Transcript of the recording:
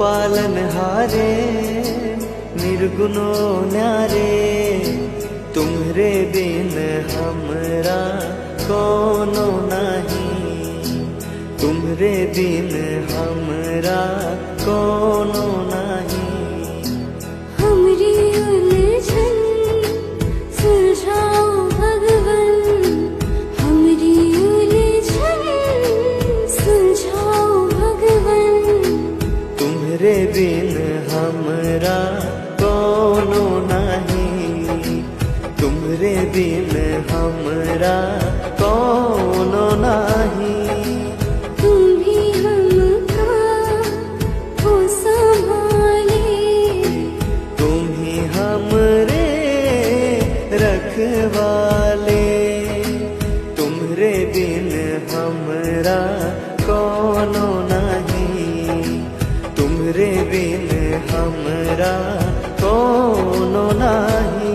पालन हारे निर्गुणो न्यारे, तुम्हरे बिन हमरा कोनो नहीं, तुम्हरे बिन हमरा कोनो नहीं। हमरी उलझन सुलझाओ भगवन, हमरी उलझन सुलझाओ भगवन। तुम्हरे बिन हमरा कोनो नहीं, तुम्हरे बिन हमरा कोनो नहीं। तुम भी हमका हो संभाले, तुम ही हमरे रखवाले, तुम्हरे बिन हमरा कोनो नहीं, तुम्हरे बिन हमरा कोनो नहीं।